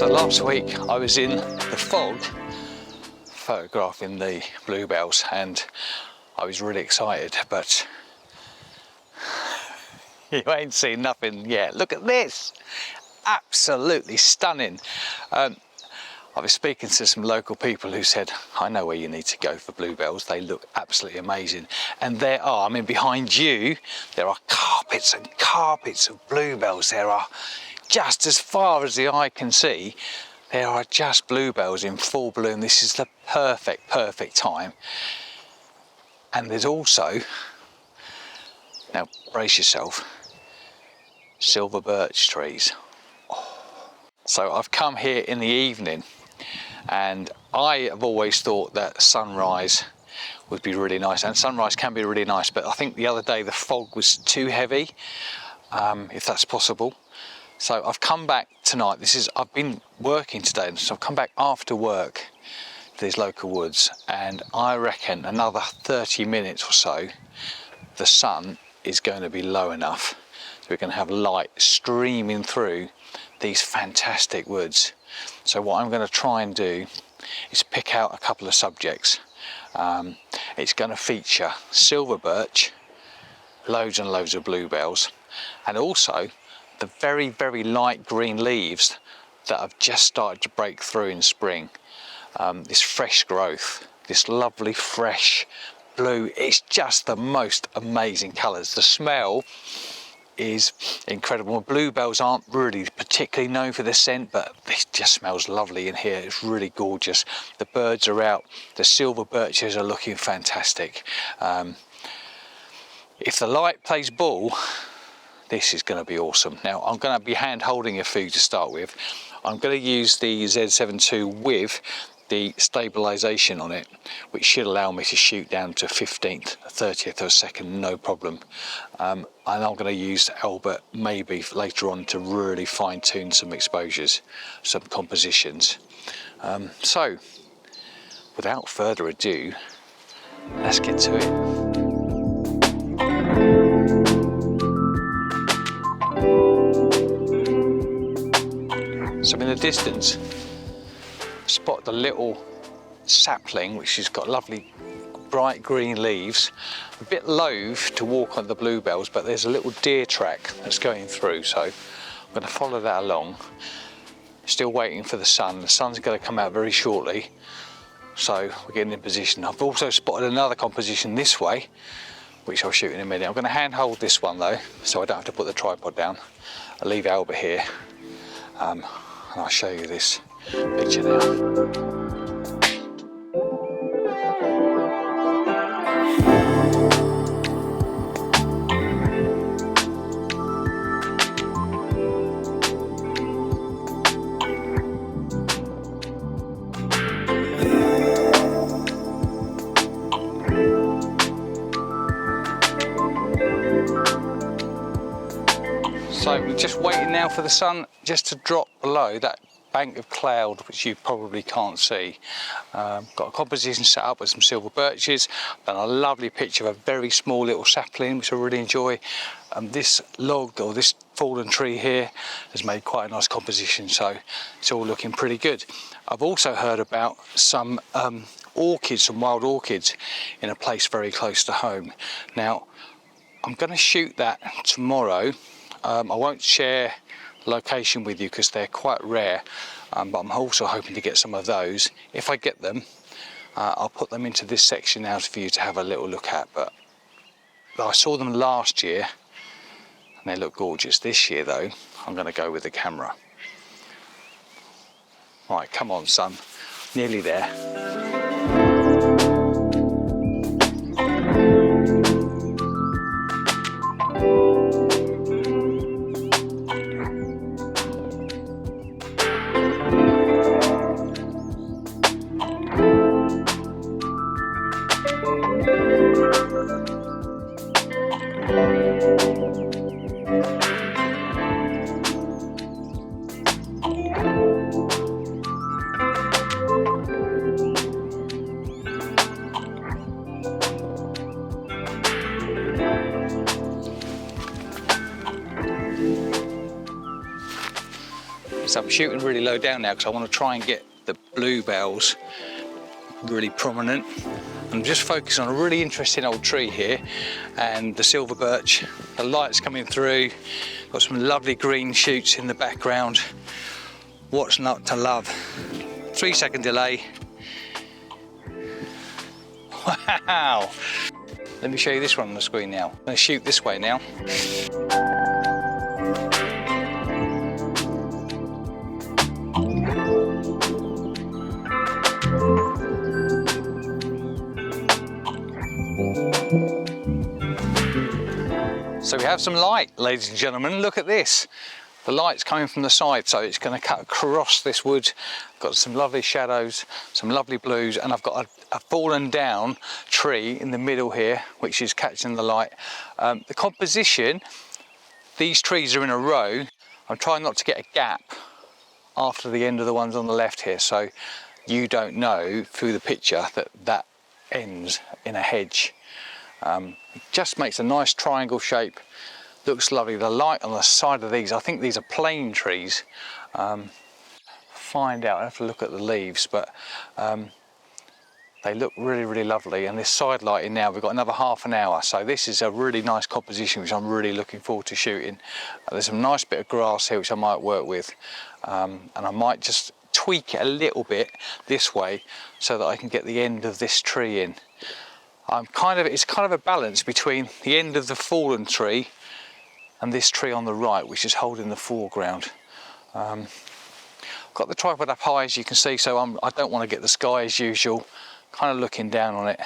So last week I was in the fog photographing the bluebells and I was really excited, but you ain't seen nothing yet. Look at this, absolutely stunning. I was speaking to some local people who said, I know where you need to go for bluebells. They look absolutely amazing. And there are, I mean, behind you, there are carpets and carpets of bluebells. There are, just as far as the eye can see, there are just bluebells in full bloom. This is the perfect time. And there's also, now brace yourself, silver birch trees. So I've come here in the evening, and I have always thought that sunrise would be really nice, and sunrise can be really nice, but I think the other day the fog was too heavy, if that's possible. So I've come back tonight. I've been working today, so I've come back after work to these local woods, and I reckon another 30 minutes or so the sun is going to be low enough so we're going to have light streaming through these fantastic woods. So what I'm going to try and do is pick out a couple of subjects. It's going to feature silver birch, loads and loads of bluebells, and also the very light green leaves that have just started to break through in spring. This fresh growth, this lovely fresh blue, it's just the most amazing colours. The smell is incredible. Bluebells aren't really particularly known for the scent, but it just smells lovely in here. It's really gorgeous. The birds are out, the silver birches are looking fantastic. If the light plays ball, this is going to be awesome. Now I'm going to be hand holding a few to start with. I'm going to use the Z7ii with the stabilization on it, which should allow me to shoot down to 15th, 30th of a second, no problem. And I'm going to use Albert maybe later on to really fine tune some exposures, some compositions. So without further ado, let's get to it. So in the distance, spot the little sapling which has got lovely bright green leaves. A bit loath to walk on the bluebells, but there's a little deer track that's going through, so I'm going to follow that along. Still waiting for the sun. The sun's going to come out very shortly, so we're getting in position. I've also spotted another composition this way, which I'll shoot in a minute. I'm going to hand hold this one though, so I don't have to put the tripod down. I'll leave Albert here, and I'll show you this picture now. So we're just waiting now for the sun just to drop below that bank of cloud, which you probably can't see. Got a composition set up with some silver birches, and a lovely picture of a very small little sapling, which I really enjoy. This log, or this fallen tree here, has made quite a nice composition, so it's all looking pretty good. I've also heard about some orchids, some wild orchids in a place very close to home. Now, I'm going to shoot that tomorrow. I won't share location with you because they're quite rare, but I'm also hoping to get some of those. If I get them, I'll put them into this section now for you to have a little look at. But I saw them last year and they look gorgeous. This year though, I'm going to go with the camera. Right, come on son, nearly there. So I'm shooting really low down now because I want to try and get the bluebells really prominent. I'm just focused on a really interesting old tree here and the silver birch. The light's coming through, got some lovely green shoots in the background. What's not to love? 3-second delay. Wow! Let me show you this one on the screen now. I'm going to shoot this way now. So we have some light, ladies and gentlemen. Look at this. The light's coming from the side, so it's going to cut across this wood. Got some lovely shadows, some lovely blues, and I've got a fallen down tree in the middle here, which is catching the light. The composition, these trees are in a row. I'm trying not to get a gap after the end of the ones on the left here, so you don't know through the picture that that ends in a hedge. It just makes a nice triangle shape. Looks lovely. The light on the side of these, I think these are plane trees. Find out, I have to look at the leaves, but they look really, really lovely. And this side lighting now, we've got another half an hour. So this is a really nice composition, which I'm really looking forward to shooting. There's a nice bit of grass here, which I might work with. And I might just tweak it a little bit this way so that I can get the end of this tree in. It's kind of a balance between the end of the fallen tree and this tree on the right, which is holding the foreground. Got the tripod up high, as you can see, so I don't want to get the sky as usual, kind of looking down on it,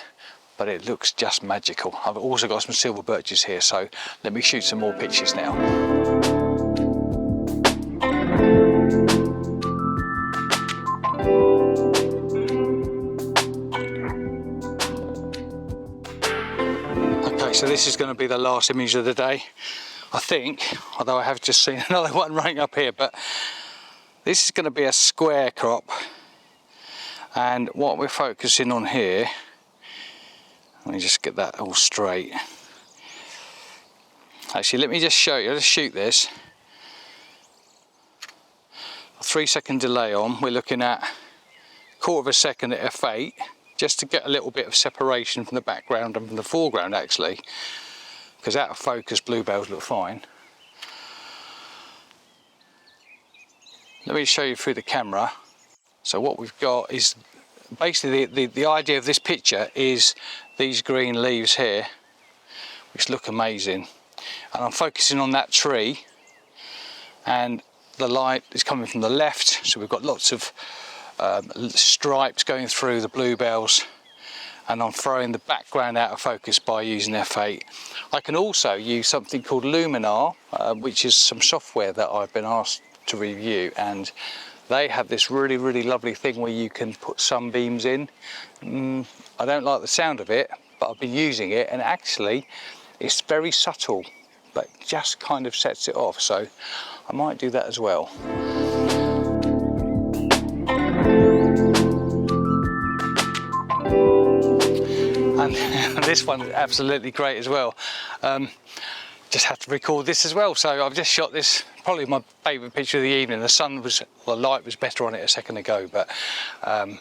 but it looks just magical. I've also got some silver birches here, so let me shoot some more pictures now. Okay, so this is going to be the last image of the day, I think, although I have just seen another one running up here, but this is going to be a square crop, and what we're focusing on here, let me just get that all straight. Actually, let me just show you, let's shoot this. A 3-second delay on, we're looking at 1/4 second at f8, just to get a little bit of separation from the background and from the foreground actually, because out of focus bluebells look fine. Let me show you through the camera. So what we've got is basically the idea of this picture is these green leaves here, which look amazing, and I'm focusing on that tree, and the light is coming from the left, so we've got lots of stripes going through the bluebells, and I'm throwing the background out of focus by using f8. I can also use something called Luminar, which is some software that I've been asked to review, and they have this really, really lovely thing where you can put sunbeams in. I don't like the sound of it, but I've been using it, and actually it's very subtle, but just kind of sets it off, so I might do that as well. And this one's absolutely great as well. Just had to record this as well, so I've just shot this, probably my favourite picture of the evening. The light was better on it a second ago, but I'll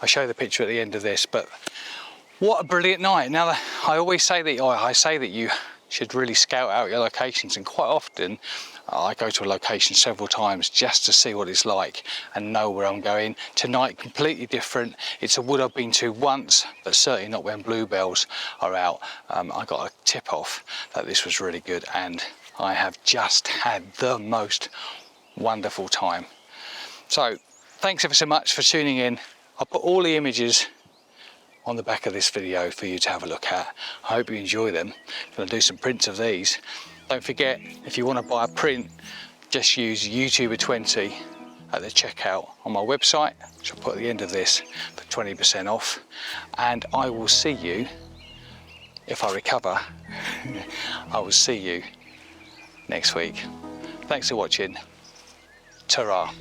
show the picture at the end of this. But what a brilliant night. Now, I always say that you should really scout out your locations, and quite often I go to a location several times just to see what it's like and know where I'm going. Tonight, completely different. It's a wood I've been to once, but certainly not when bluebells are out. I got a tip off that this was really good, and I have just had the most wonderful time. So thanks ever so much for tuning in. I'll put all the images on the back of this video for you to have a look at. I hope you enjoy them. I'm going to do some prints of these. Don't forget, if you want to buy a print, just use YouTuber 20 at the checkout on my website, which I'll put at the end of this, for 20% off. And I will see you, if I recover, I will see you next week. Thanks for watching. Ta-ra.